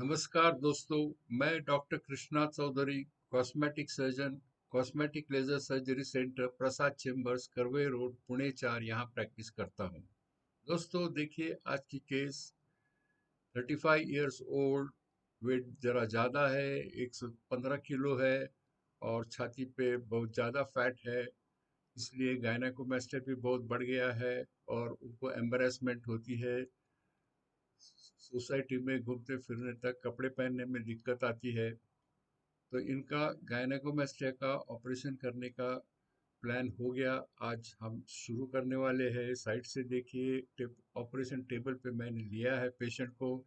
नमस्कार दोस्तों, मैं doctor Krishna Chaudhary, cosmetic surgeon, cosmetic laser surgery centre, Prasad chambers, Karve road, Pune 4 यहाँ प्रैक्टिस करता हूँ। दोस्तों देखिए, आज की केस 35 इयर्स ओल्ड, वेट जरा ज़्यादा है, 115 किलो है और छाती पे बहुत ज़्यादा फैट है, इसलिए गायनेकोमास्टिया भी बहुत बढ़ गया है और उनको एम्बैरेसमेंट होती है। सोसाइटी में घूमते फिरने तक कपड़े पहनने में दिक्कत आती है। तो इनका गायनेकोमास्टिया का ऑपरेशन करने का प्लान हो गया। आज हम शुरू करने वाले हैं। साइड से देखिए, ऑपरेशन टेबल पे मैंने लिया है पेशेंट को,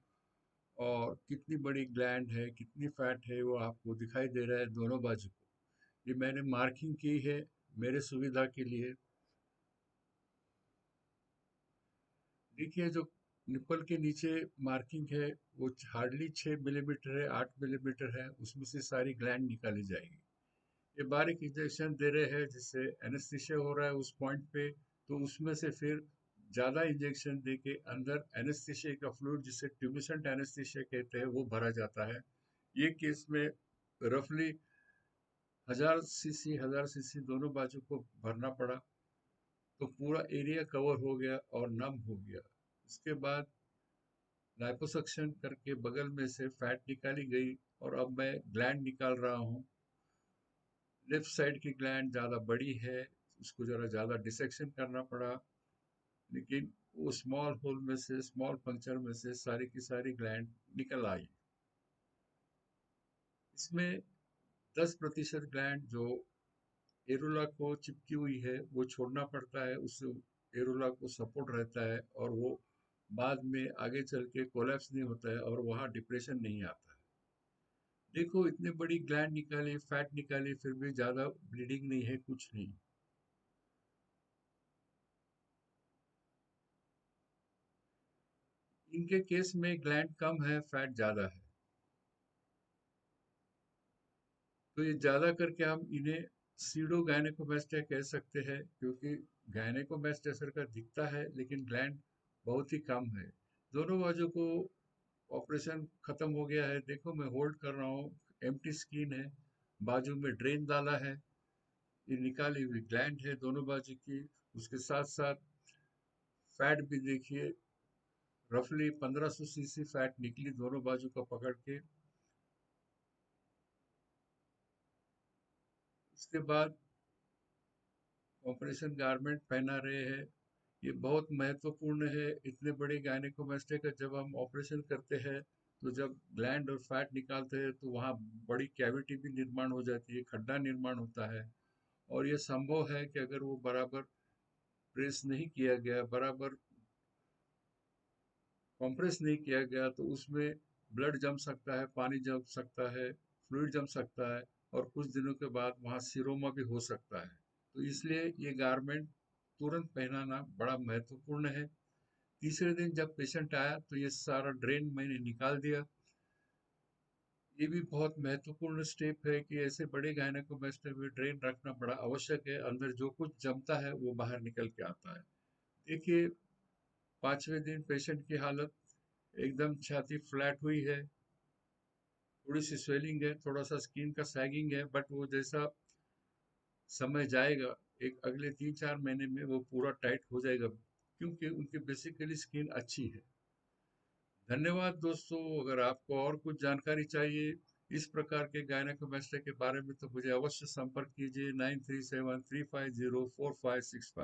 और कितनी बड़ी ग्लैंड है, कितनी फैट है, वो आपको दिखाई दे रहा है दोनों बाजू को। ये मैंने मार्किंग की है मेरे सुविधा के लिए। देखिए, जो निप्पल के नीचे मार्किंग है वो हार्डली 6 मिलीमीटर है, 8 मिलीमीटर है, उसमें से सारी ग्लैंड निकाली जाएगी। ये बारीक इंजेक्शन दे रहे हैं जिससे एनेस्थीसिया हो रहा है उस पॉइंट पे, तो उसमें से फिर ज़्यादा इंजेक्शन दे के अंदर एनेस्थीसिया का फ्लूइड, जिसे ट्यूबिसेंट एनेस्थीसिया कहते हैं, वो भरा जाता है। ये केस में रफली 1000 सीसी दोनों बाजू को भरना पड़ा, तो पूरा एरिया कवर हो गया और नम हो गया। उसके बाद लाइपोसक्शन करके बगल में से फैट निकाली गई और अब मैं ग्लैंड निकाल रहा हूँ। लेफ्ट साइड की ग्लैंड ज़्यादा बड़ी है, उसको ज़रा ज़्यादा डिसेक्शन करना पड़ा, लेकिन वो स्मॉल होल में से, स्मॉल पंक्चर में से सारी की सारी ग्लैंड निकल आई। इसमें 10% ग्लैंड जो एरुला को चिपकी हुई है वो छोड़ना पड़ता है, उससे एरुला को सपोर्ट रहता है और वो बाद में आगे चल के कोलैप्स नहीं होता है और वहाँ डिप्रेशन नहीं आता है। देखो, इतनी बड़ी ग्लैंड निकाली, फैट निकाली, फिर भी ज़्यादा ब्लीडिंग नहीं है, कुछ नहीं। इनके केस में ग्लैंड कम है, फैट ज़्यादा है, तो ये ज़्यादा करके हम इन्हें सीडो गायनेकोमास्टिया कह सकते हैं, क्योंकि गायनेकोमास्टिया सर का दिखता है लेकिन ग्लैंड बहुत ही कम है। दोनों बाजू को ऑपरेशन खत्म हो गया है। देखो, मैं होल्ड कर रहा हूँ, एम्प्टी स्किन है, बाजू में ड्रेन डाला है, ये निकाली हुई ग्लैंड है दोनों बाजू की। उसके साथ साथ फैट भी देखिए, रफली 1500 सीसी फैट निकली दोनों बाजू का पकड़ के। उसके बाद ऑपरेशन गारमेंट पहना रहे हैं। ये बहुत महत्वपूर्ण है। इतने बड़े गायनेकोमास्टिया का जब हम ऑपरेशन करते हैं, तो जब ग्लैंड और फैट निकालते हैं तो वहाँ बड़ी कैविटी भी निर्माण हो जाती है, खड्डा निर्माण होता है। और ये संभव है कि अगर वो बराबर प्रेस नहीं किया गया, बराबर कंप्रेस नहीं किया गया, तो उसमें ब्लड जम सकता है, पानी जम सकता है, फ्लूइड जम सकता है, और कुछ दिनों के बाद वहाँ सीरोमा भी हो सकता है। तो इसलिए ये गारमेंट तुरंत पहनाना बड़ा महत्वपूर्ण है। तीसरे दिन जब पेशेंट आया तो ये सारा ड्रेन मैंने निकाल दिया। ये भी बहुत महत्वपूर्ण स्टेप है कि ऐसे बड़े गायनेकोमास्टिया में ड्रेन रखना बड़ा आवश्यक है। अंदर जो कुछ जमता है वो बाहर निकल के आता है। देखिए, 5वें दिन पेशेंट की हालत एकदम, छाती फ्लैट हुई है, थोड़ी सी स्वेलिंग है, थोड़ा सा स्किन का सैगिंग है, बट वो जैसा समय जाएगा, एक अगले 3-4 महीने में वो पूरा टाइट हो जाएगा, क्योंकि उनकी बेसिकली स्किन अच्छी है। धन्यवाद दोस्तों। अगर आपको और कुछ जानकारी चाहिए इस प्रकार के गायनेकोमास्टिया के बारे में, तो मुझे अवश्य संपर्क कीजिए 9373504565।